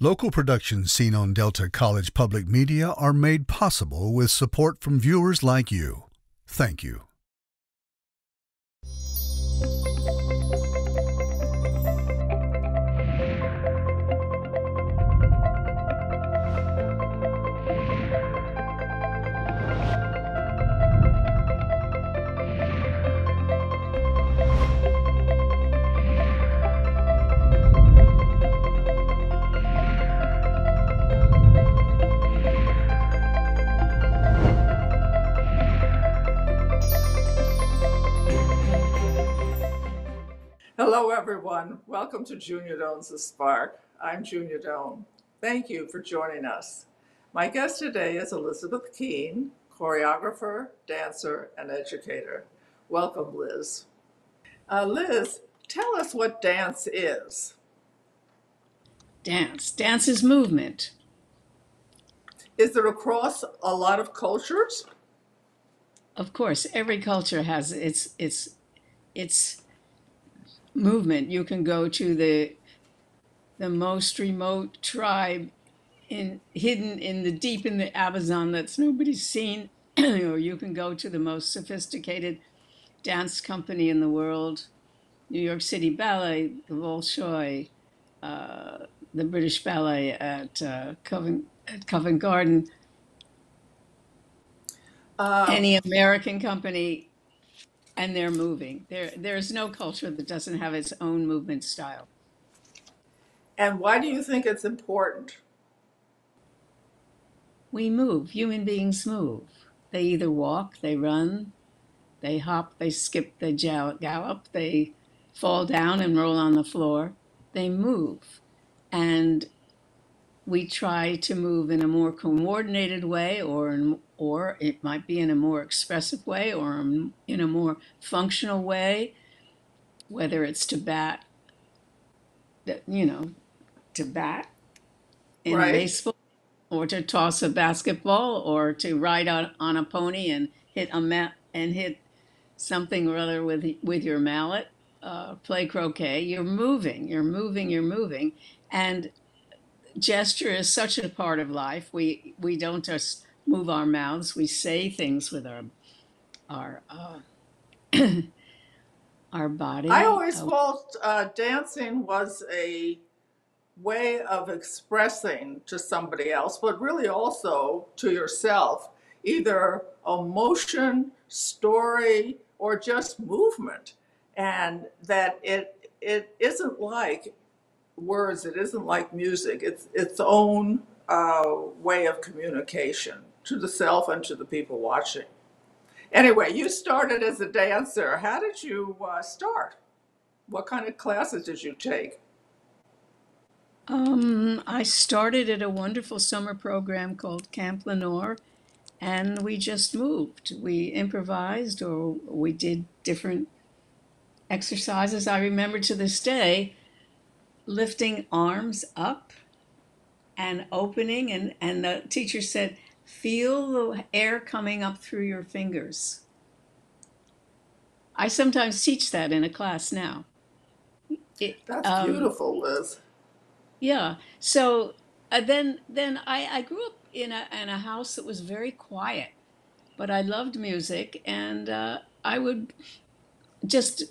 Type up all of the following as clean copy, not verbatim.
Local productions seen on Delta College Public Media are made possible with support from viewers like you. Thank you. Hello, everyone. Welcome to Junia Doan's The Spark. I'm Junia Doan. Thank you for joining us. My guest today is Elizabeth Keen, choreographer, dancer, and educator. Welcome, Liz. Liz, tell us what dance is. Dance is movement. Is it across a lot of cultures? Of course, every culture has its movement. You can go to the most remote tribe hidden in the deep in the Amazon that's nobody's seen, or you can go to the most sophisticated dance company in the world, New York City Ballet, the Bolshoi, the British Ballet at Covent Garden, any American company, and they're moving. There's no culture that doesn't have its own movement style. And why do you think it's important? We move. Human beings move. They either walk, they run, they hop, they skip, they gallop, they fall down and roll on the floor. They move. And we try to move in a more coordinated way, or it might be in a more expressive way, or in a more functional way, whether it's to bat in Right. baseball, or to toss a basketball, or to ride on a pony and hit something or other with your mallet, play croquet. You're moving, and gesture is such a part of life. We don't just move our mouths; we say things with our our body. I always felt dancing was a way of expressing to somebody else, but really also to yourself, either emotion, story, or just movement. And that it isn't like words, it isn't like music, it's its own way of communication to the self and to the people watching. Anyway, you started as a dancer. How did you start? What kind of classes did you take? I started at a wonderful summer program called Camp Lenore, and we just moved. We improvised, or we did different exercises. I remember to this day lifting arms up and opening, and the teacher said, feel the air coming up through your fingers. I sometimes teach that in a class now. That's beautiful, Liz. Yeah. So then I grew up in a house that was very quiet, but I loved music, and I would just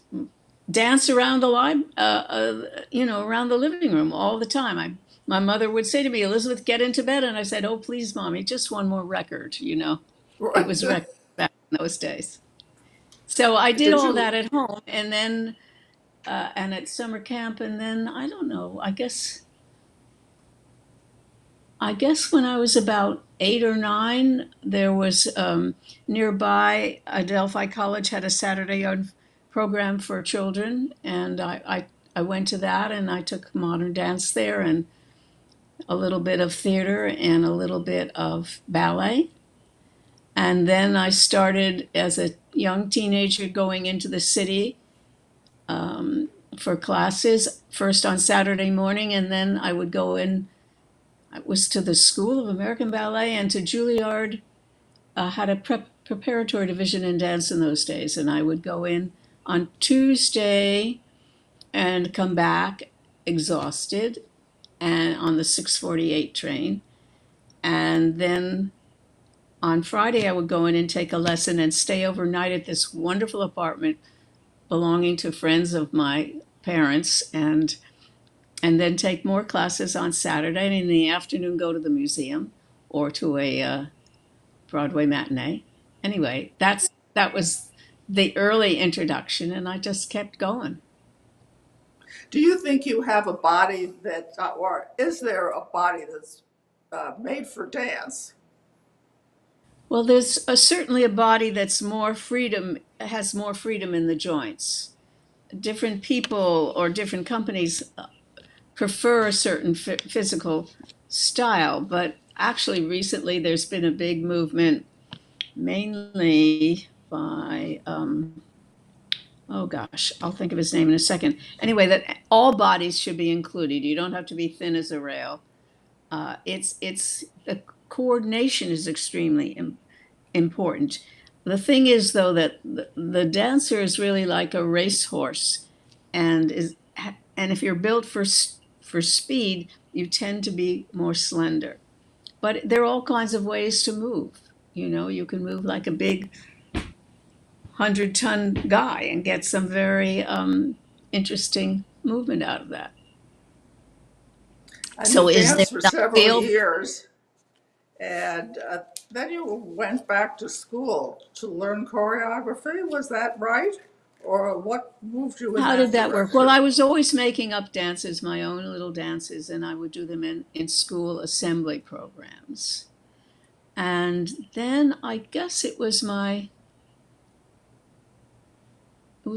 dance around around the living room all the time. My mother would say to me, Elizabeth, get into bed. And I said, oh, please, Mommy, just one more record, It was record back in those days. So I did all that at home, and then, and at summer camp. And then, I don't know, I guess when I was about 8 or 9, there was nearby, Adelphi College had a Saturday yard program for children. And I went to that, and I took modern dance there, and a little bit of theater and a little bit of ballet. And then I started as a young teenager going into the city for classes, first on Saturday morning, and then I would go in. I was to the School of American Ballet and to Juilliard, had a preparatory division in dance in those days. And I would go in on Tuesday and come back exhausted and on the 6:48 train. And then on Friday, I would go in and take a lesson and stay overnight at this wonderful apartment belonging to friends of my parents, and then take more classes on Saturday, and in the afternoon go to the museum or to a Broadway matinee. Anyway, that was the early introduction, and I just kept going. Do you think you have a body that, or is there a body that's made for dance? Well, there's certainly a body that's more freedom, has more freedom in the joints. Different people or different companies prefer a certain physical style, but actually recently there's been a big movement, mainly by oh gosh, I'll think of his name in a second. Anyway, that all bodies should be included. You don't have to be thin as a rail. It's the coordination is extremely important. The thing is, though, that the dancer is really like a racehorse, and is and if you're built for speed, you tend to be more slender. But there are all kinds of ways to move. You know, you can move like a big 100-ton guy and get some very interesting movement out of that. I So, did is there dance for some several field? years, and then you went back to school to learn choreography. Was that right? Or what moved you in How did that that work? Well, direction? I was always making up dances, my own little dances, and I would do them in school assembly programs. And then I guess it was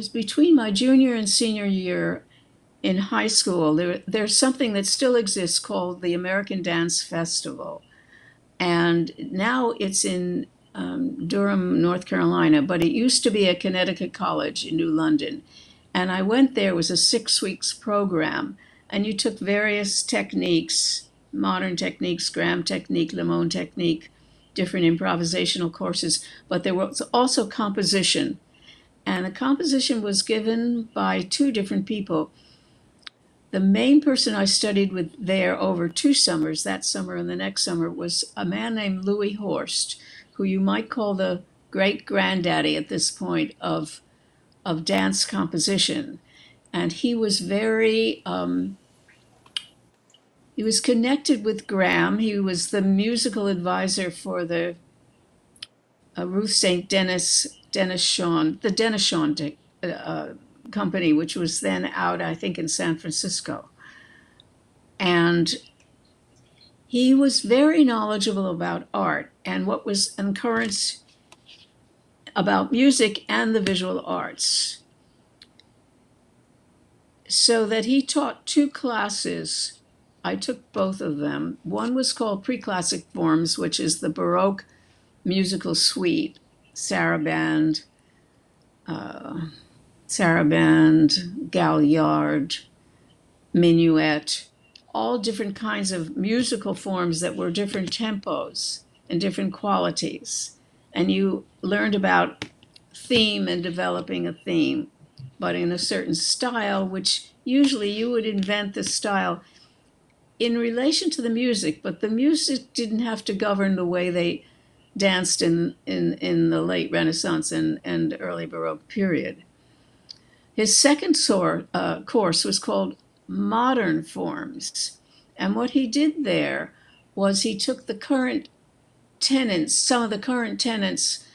between my junior and senior year in high school. There's something that still exists called the American Dance Festival. And now it's in Durham, North Carolina, but it used to be at Connecticut College in New London. And I went there, it was a 6 weeks program, and you took various techniques, modern techniques, Graham technique, Limon technique, different improvisational courses, but there was also composition. And the composition was given by two different people. The main person I studied with there over 2 summers, that summer and the next summer, was a man named Louis Horst, who you might call the great granddaddy at this point of dance composition. And he was connected with Graham. He was the musical advisor for the Ruth St. Dennis Shawn, the Dennis Shawn company, which was then out, I think, in San Francisco. And he was very knowledgeable about art and what was in current about music and the visual arts. So that he taught 2 classes. I took both of them. One was called Pre-Classic Forms, which is the Baroque musical suite, saraband, uh, Galliard, minuet, all different kinds of musical forms that were different tempos and different qualities. And you learned about theme and developing a theme, but in a certain style, which usually you would invent the style in relation to the music, but the music didn't have to govern the way they danced in the late Renaissance and early Baroque period. His second course was called Modern Forms. And what he did there was he took the current tenets, some of the current tenets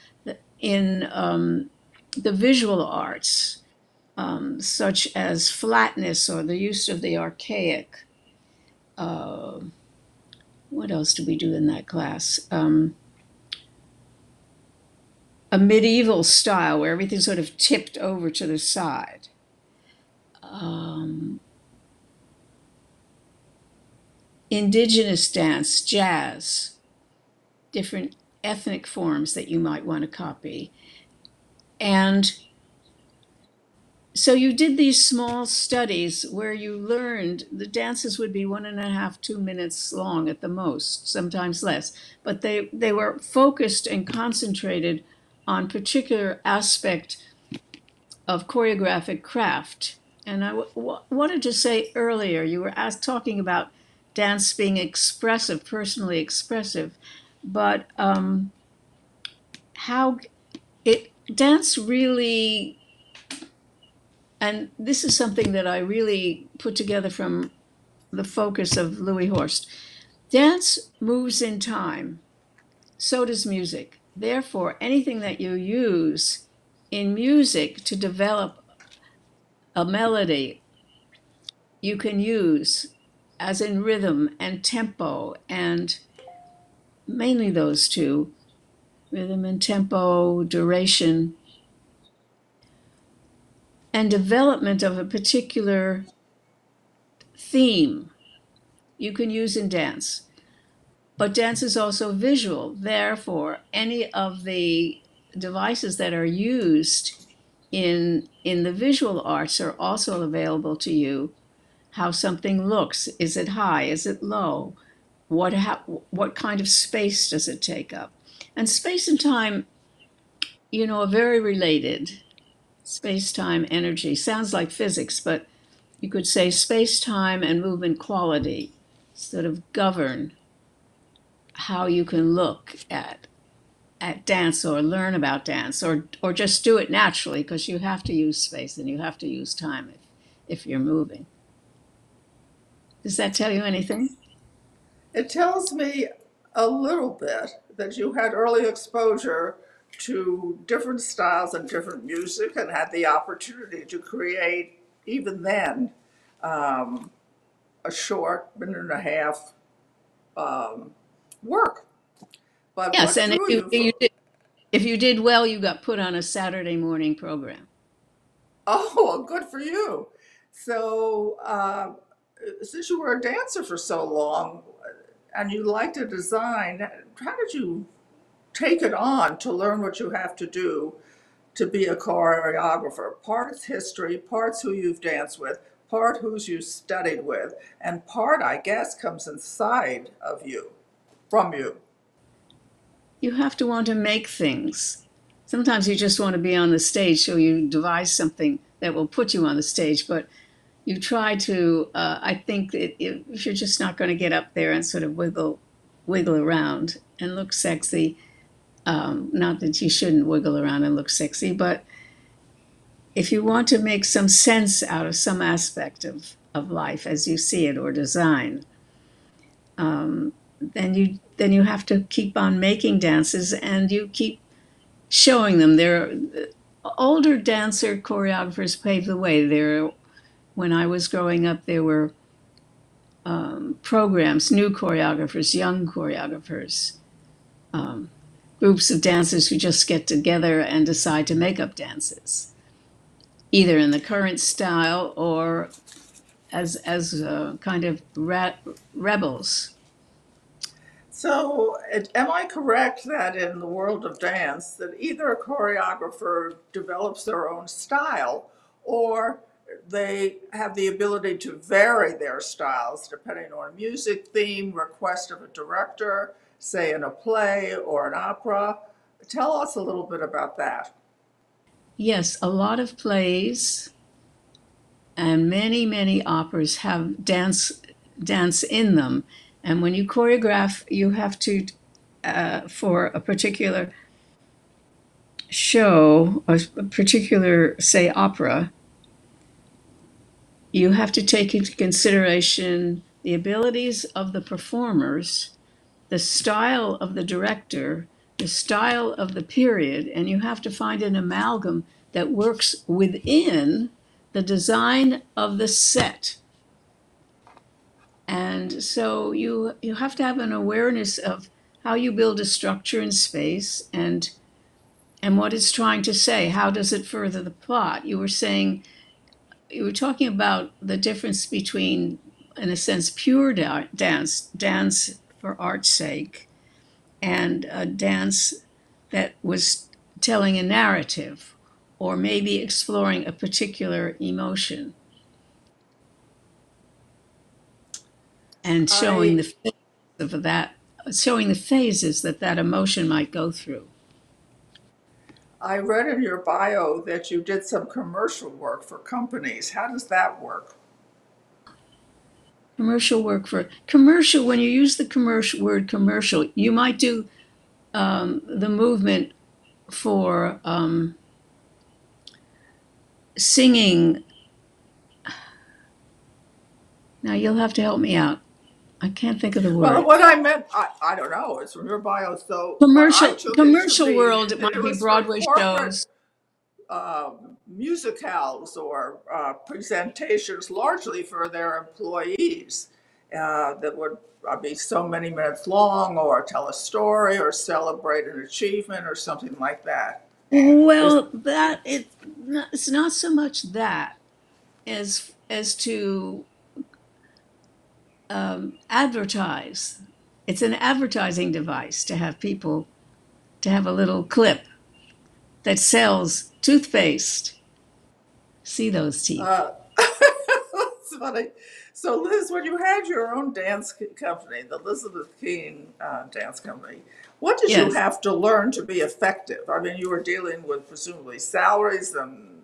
in the visual arts, such as flatness or the use of the archaic. Uh, what else did we do in that class? A medieval style where everything sort of tipped over to the side. Um, Indigenous dance, jazz, different ethnic forms that you might want to copy. And so you did these small studies where you learned the dances would be 1.5, 2 minutes long at the most, sometimes less, but they were focused and concentrated on particular aspect of choreographic craft. And I wanted to say earlier, you were talking about dance being expressive, personally expressive, but how it dance really, and this is something that I really put together from the focus of Louis Horst. Dance moves in time, so does music. Therefore, anything that you use in music to develop a melody, you can use as in rhythm and tempo, and mainly those two, rhythm and tempo, duration, and development of a particular theme you can use in dance. But dance is also visual. Therefore, any of the devices that are used in the visual arts are also available to you. How something looks. Is it high? Is it low? What kind of space does it take up? And space and time, are very related. Space time energy sounds like physics, but you could say space time and movement quality sort of govern how you can look at dance or learn about dance or just do it naturally, because you have to use space and you have to use time if you're moving. Does that tell you anything? It tells me a little bit that you had early exposure to different styles and different music and had the opportunity to create, even then, um, a short minute and a half work. But Yes, what and drew you for, if you did well, you got put on a Saturday morning program. oh, well, good for you. So, since you were a dancer for so long and you liked to design, how did you take it on to learn what you have to do to be a choreographer? Part's history, part's who you've danced with, part who's you studied with, and part, I guess, comes inside of you, from you. You have to want to make things. Sometimes you just want to be on the stage, so you devise something that will put you on the stage. But you try to. I think that if you're just not going to get up there and sort of wiggle around and look sexy, not that you shouldn't wiggle around and look sexy, but if you want to make some sense out of some aspect of life as you see it or design, then you have to keep on making dances and you keep showing them. There, older dancer choreographers paved the way. There, when I was growing up, there were programs, new choreographers, young choreographers, groups of dancers who just get together and decide to make up dances, either in the current style or as kind of rebels. So, am I correct that in the world of dance, that either a choreographer develops their own style or they have the ability to vary their styles depending on music, theme, request of a director, say in a play or an opera? Tell us a little bit about that. Yes, a lot of plays and many operas have dance in them, and when you choreograph, you have to for a particular show, a particular, say, opera, you have to take into consideration the abilities of the performers, the style of the director, the style of the period, and you have to find an amalgam that works within the design of the set. And so you have to have an awareness of how you build a structure in space and what it's trying to say. How does it further the plot? You were talking about the difference between, in a sense, pure dance for art's sake, and a dance that was telling a narrative or maybe exploring a particular emotion and I of that, showing the phases that that emotion might go through. I read in your bio that you did some commercial work for companies. How does that work? Commercial work for commercial. When you use the commercial word commercial, you might do the movement for singing. Now you'll have to help me out. I can't think of the Well, word. what I meant, I don't know, it's from your bio. So what I took it to Commercial mean world, it that it might be was for Broadway corporate shows. musicals or presentations, largely for their employees, that would be so many minutes long, or tell a story, or celebrate an achievement, or something like that. Is Well, it's not so much that as to advertise. It's an advertising device to have people to have a little clip that sells toothpaste. See those teeth. uh, That's funny. So, Liz, when you had your own dance company, the Elizabeth Keen dance company, what did you Yes. have to learn to be effective? I mean, you were dealing with presumably salaries and,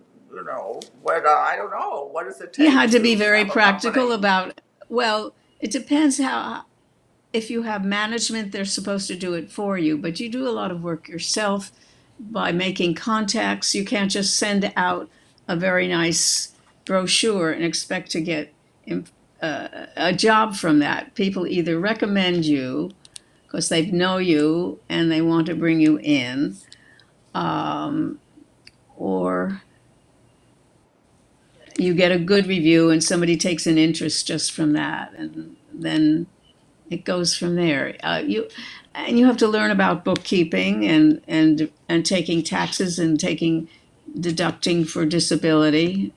what, I don't know, what does it You take had to be to very have a practical company? about, well, it depends how, if you have management, they're supposed to do it for you, but you do a lot of work yourself by making contacts. You can't just send out a very nice brochure and expect to get a job from that. People either recommend you because they know you and they want to bring you in, um, or you get a good review and somebody takes an interest just from that, and then it goes from there. You have to learn about bookkeeping and taking taxes and taking deducting for disability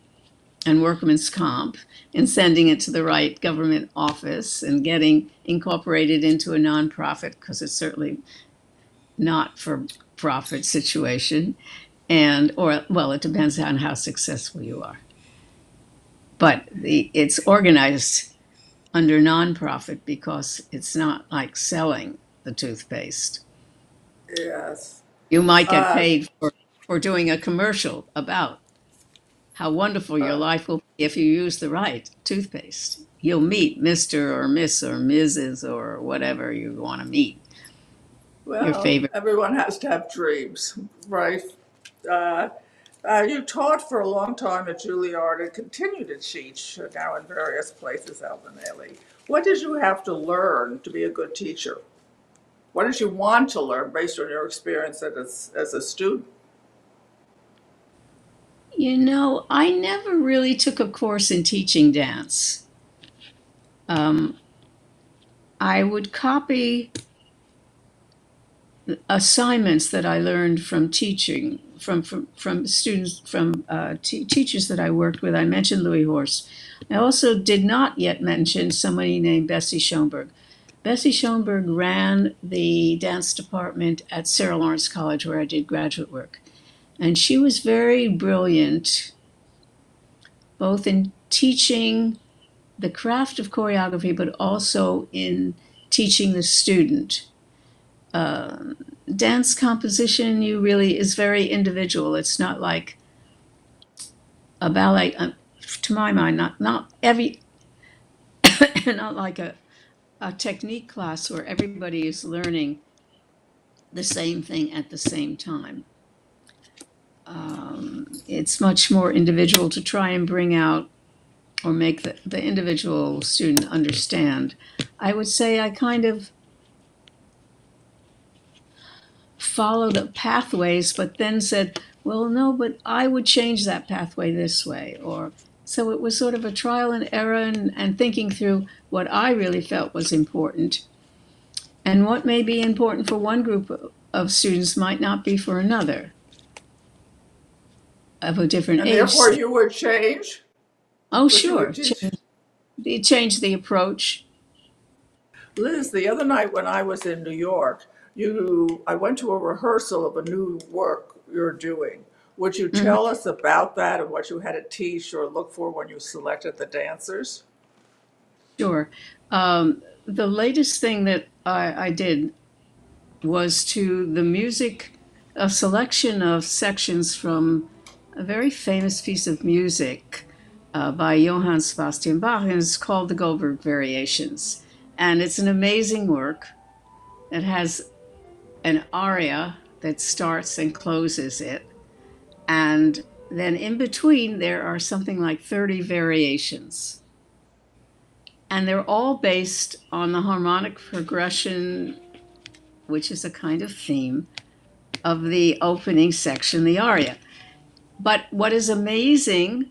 and workman's comp and sending it to the right government office and getting incorporated into a nonprofit because it's certainly not for profit situation, and or well, it depends on how successful you are, but it's organized under nonprofit because it's not like selling the toothpaste. Yes. You might get Uh, paid for doing a commercial about how wonderful your uh, life will be if you use the right toothpaste. You'll meet Mr. or Miss or Mrs. or whatever you want to meet, your well, favorite. everyone has to have dreams, right? Uh, you taught for a long time at Juilliard and continue to teach now in various places out in LA. What did you have to learn to be a good teacher? What did you want to learn based on your experience as a student? I never really took a course in teaching dance. Um, I would copy assignments that I learned from teaching from students from teachers that I worked with. I mentioned Louis Horst. I also did not yet mention somebody named Bessie Schoenberg. Bessie Schoenberg ran the dance department at Sarah Lawrence College where I did graduate work, and she was very brilliant, both in teaching the craft of choreography, but also in teaching the student. Dance composition you really is very individual. It's not like a ballet, to my mind, not every not like a technique class where everybody is learning the same thing at the same time. It's much more individual to try and bring out or make the individual student understand. I would say I kind of followed the pathways, but then said, well, no, but I would change that pathway this way. Or so it was sort of a trial and error and thinking through what I really felt was important and what may be important for one group of students might not be for another of a different And age therefore set. you would change, Oh, but you would sure. teach. Change the approach. Liz, the other night when I was in New York, I went to a rehearsal of a new work you're doing. Would you Mhm. tell us about that and what you had to teach or look for when you selected the dancers? Sure. The latest thing that I did was to the music, a selection of sections from a very famous piece of music by Johann Sebastian Bach, and it's called the Goldberg Variations. And it's an amazing work that has an aria that starts and closes it. And then in between, there are something like 30 variations. And they're all based on the harmonic progression, which is a kind of theme of the opening section, the aria. But what is amazing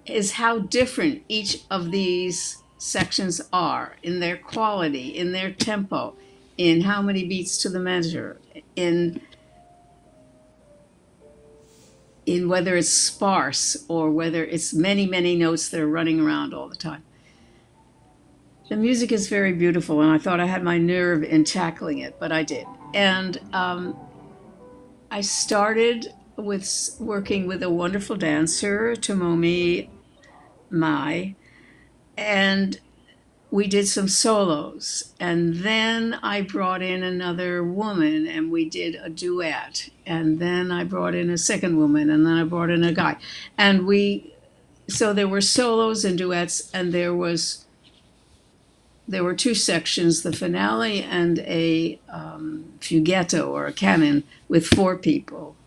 is how different each of these sections are in their quality, in their tempo, in how many beats to the measure, in whether it's sparse or whether it's many, many notes that are running around all the time. The music is very beautiful, and I thought I had my nerve in tackling it, but I did. And I started with working with a wonderful dancer, Tomomi Mai, and we did some solos. And then I brought in another woman and we did a duet. And then I brought in a second woman, and then I brought in a guy. And so there were solos and duets, and there were two sections, the finale and a fugetto or a canon with 4 people.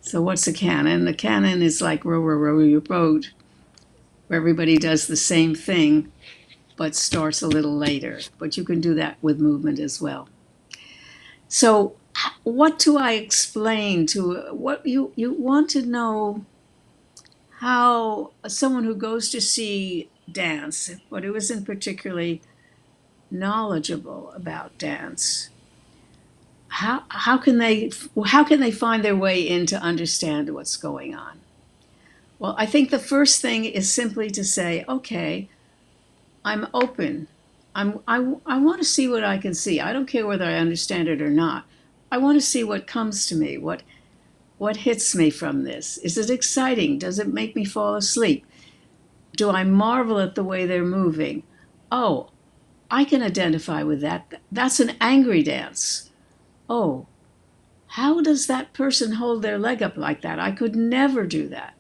So what's a canon? The canon is like Row, Row, Row Your Boat, where everybody does the same thing, but starts a little later. But you can do that with movement as well. So what do I explain to what you want to know? How someone who goes to see dance, but who isn't particularly knowledgeable about dance, how can they find their way in to understand what's going on? Well, I think the first thing is simply to say, okay, I'm open. I want to see what I can see. I don't care whether I understand it or not. I want to see what comes to me, what hits me from this. Is it exciting? Does it make me fall asleep? Do I marvel at the way they're moving? Oh, I can identify with that. That's an angry dance. Oh, how does that person hold their leg up like that? I could never do that.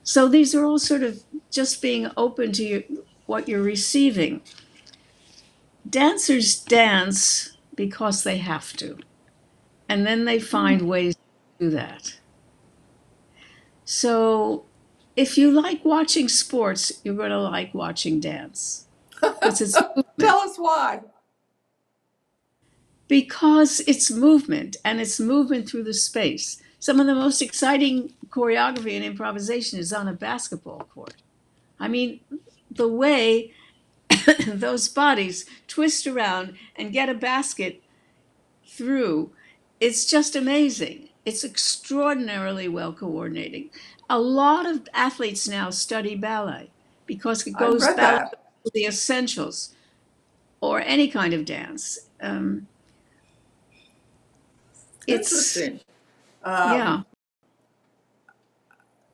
So these are all sort of just being open to what you're receiving. Dancers dance because they have to, and then they find ways to do that. So if you like watching sports, you're going to like watching dance. Because it's Tell us why. Because it's movement, and it's movement through the space. Some of the most exciting choreography and improvisation is on a basketball court. I mean, the way those bodies twist around and get a basket through, it's just amazing. It's extraordinarily well coordinated. A lot of athletes now study ballet because it I goes read ballet that. to the essentials, or any kind of dance. It's Interesting. Yeah.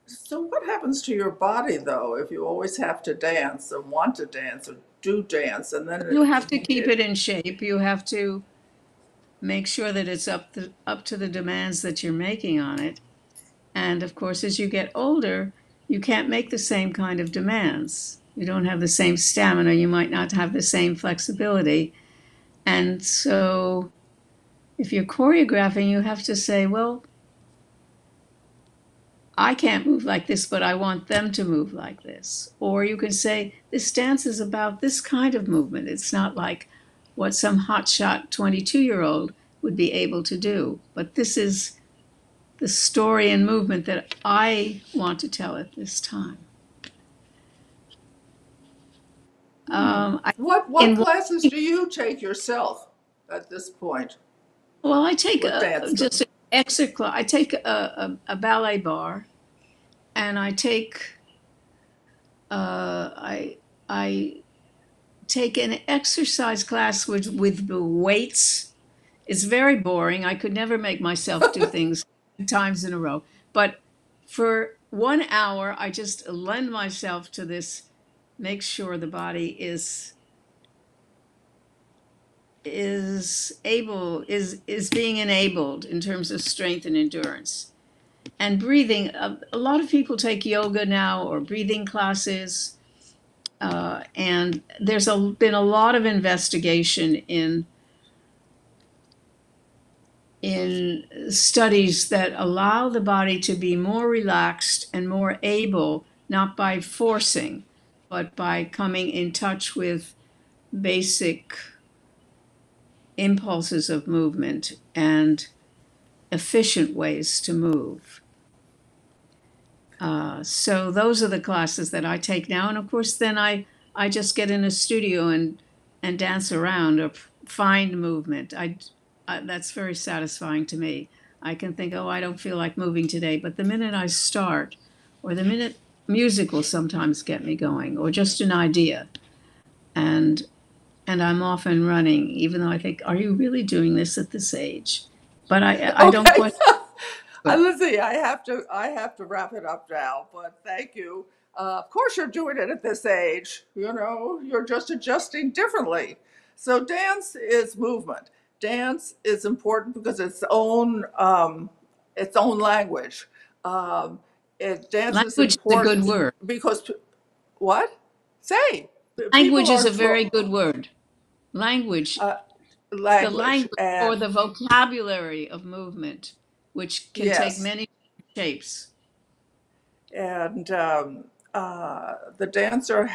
So what happens to your body though if you always have to dance or want to dance or do dance, and then You have to keep it in shape. You have to make sure that it's up to the demands that you're making on it. And of course, as you get older, you can't make the same kind of demands. You don't have the same stamina. You might not have the same flexibility. And so if you're choreographing, you have to say, well, I can't move like this, but I want them to move like this. Or you can say, this dance is about this kind of movement. It's not like what some hotshot 22-year-old would be able to do. But this is the story and movement that I want to tell at this time. what classes do you take yourself at this point I take with dance? just an extra class. I take a ballet bar, and I take I take an exercise class with the weights. It's very boring. I could never make myself do things times in a row. But for 1 hour, I just lend myself to this, make sure the body is being enabled in terms of strength and endurance. and breathing. A lot of people take yoga now or breathing classes, and there's been a lot of investigation in studies that allow the body to be more relaxed and more able, not by forcing, but by coming in touch with basic impulses of movement and efficient ways to move. So those are the classes that I take now. And of course, then I just get in a studio and dance around or find movement. That's very satisfying to me. I can think, oh, I don't feel like moving today. But the minute I start, or the minute music will sometimes get me going, or just an idea. And I'm often running, even though I think, are you really doing this at this age? But I don't Okay. quite. Lizzie, I have to wrap it up now, but thank you. Of course, you're doing it at this age. You know, you're just adjusting differently. So dance is movement. Dance is important because its own language. Dance is Language is a good important word. because what? Say Language people is are a very good word. Language, the language language or and the vocabulary of movement, which can take yes. many shapes. And the dancer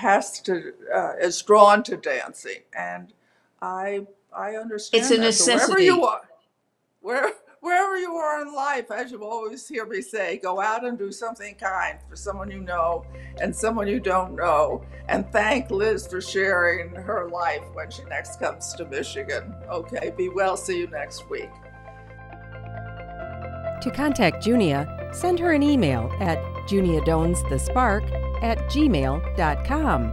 is drawn to dancing, and I It's a understand that. So wherever you necessity. are, wherever you are in life, as you always hear me say, go out and do something kind for someone you know and someone you don't know, and thank Liz for sharing her life when she next comes to Michigan. Okay, be well. See you next week. To contact Junia, send her an email at juniadonsthespark@gmail.com.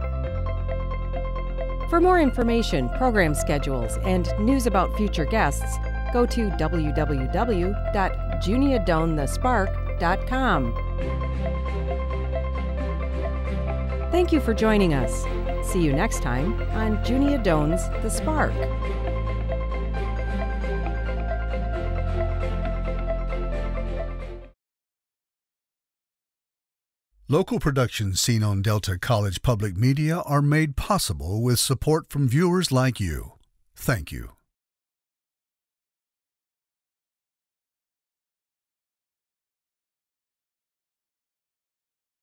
For more information, program schedules, and news about future guests, go to www.juniadonsthespark.com. Thank you for joining us. See you next time on Junia Doan's The Spark. Local productions seen on Delta College Public Media are made possible with support from viewers like you. Thank you.